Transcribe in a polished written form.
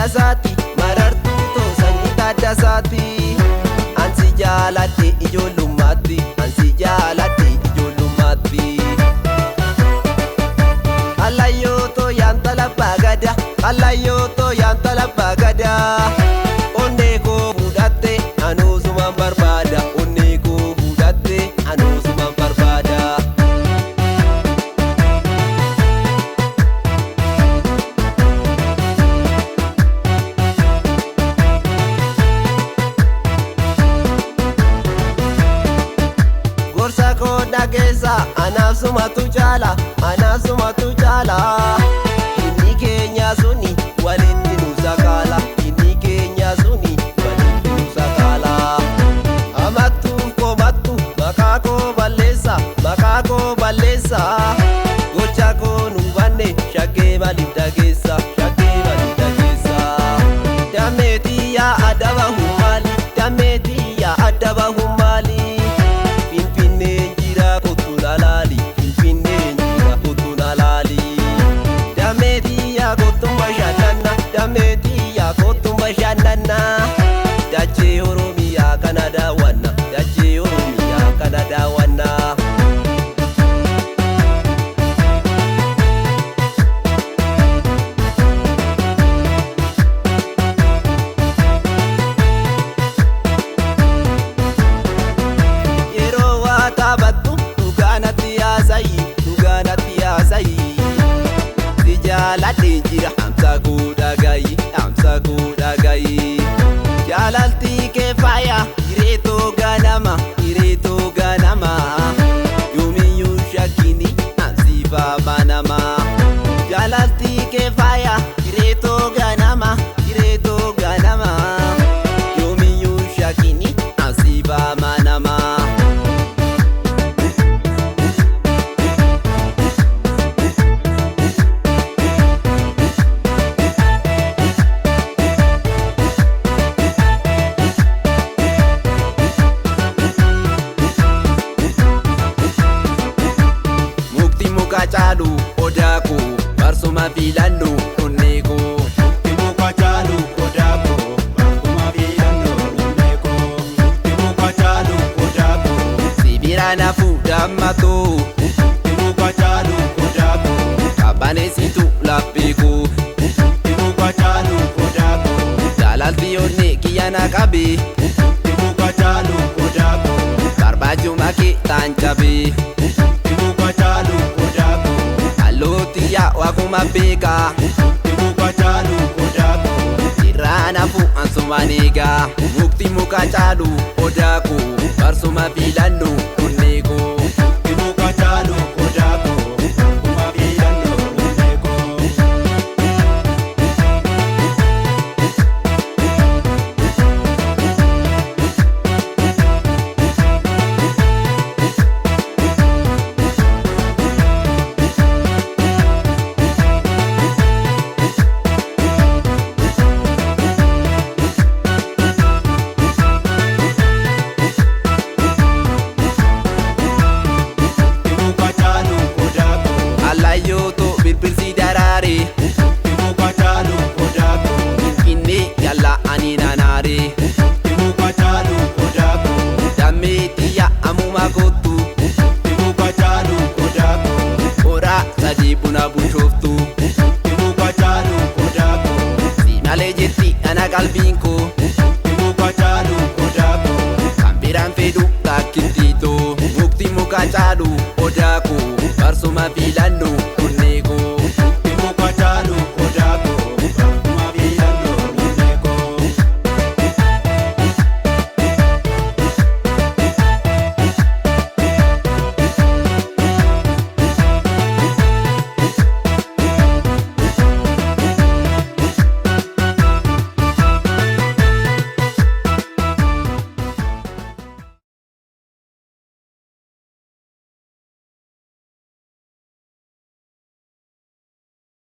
Taaddasaati marartuu toosanii Taaddasaati. Ansi jaaladhe ijoollummaatti ansi jaaladhe ijoollummaatti. Allayyooto yaantala baagada allayyooto yaantala baagada. Onnee koo fuudhatte anuusumaan barbaada onnee koo fuudhatte anuusumaan barbaada. Gorsa koo dhageessa anaaf sumatu caala anaaf sumatu caala. Inni keenya suni walitti nu sakaala inni keenya suni walitti nu sakaala. Amattuuf komattu maqaa koo balleessa maqaa koo balleessa. Gocha koo nu banne shakkee maaliif dhageessa shakkee maaliif dhageessa. Dammeetii yaa adaba hummaali dammeetii yaa adaba hummaali. Finfinneen jira kottu na laali Finfinneen jira kottu na laali. Dammeetii yaa kottu bashannana dammeetii yaa kottu bashannana. Dachee Oromiyaa kana daawwanna dachee Oromiyaa kana daawwanna. Yeroo waa taphattu dhugaanatti haasayi dhugaanatti haasayi. Si jaaladhe jira amsa koo dhagayi amsa koo dhagayi. Jaalaltii kee faaya hireetoo ganama hireetoo ganama. Yoomiyyuu shakkini ansiifaa banama. Jaalaltii kee faaya hireetoo ganama hireetoo ganama. Yoomiyyuu shakkini ansiifaa banama. Mukti muka caalu odaa koo barsuma filannu onnee koo. Mukti muka caalu odaa koo barsuma filannu onnee koo. Mukti muka caalu odaa koo. Sibira naafuu dammatoo Mukti muka caalu odaa koo. qabbaneessitu laphee koo. Mukti muka caalu odaa koo. Jaalaltii onnee kiyya na qabee Mukti muka caalu odaa koo. barbaachuma kee taan cabee. Mukti muka caalu odaa koo. Dhalooti yaa waaquma beekaa Mukti muka caalu odaa koo. irraa naafuu ansumaan eegaa. Mukti muka caalu odaa koo barsuma filannu onnee koo. Mukti muka caalu odaa koo. Barsuma filannu onnee koo. Mukti muka caalu odaa koo. Allayyooto birbirsi daraare Mukti muka caalu odaa koo. Finfinnee yalla ani nanaare. Mukti muka caalu odaa koo. Dammeetii yaa ammuma kottu Mukti muka caalu odaa koo. horaa sadii buna bushooftu. Mukti muka caalu odaa koo. Si malee jetti ana qalbiin koo. Mukti muka caalu odaa koo. Kan biraan fedhu takkittiitoo. Mukti muka caalu odaa koo barsuma filannu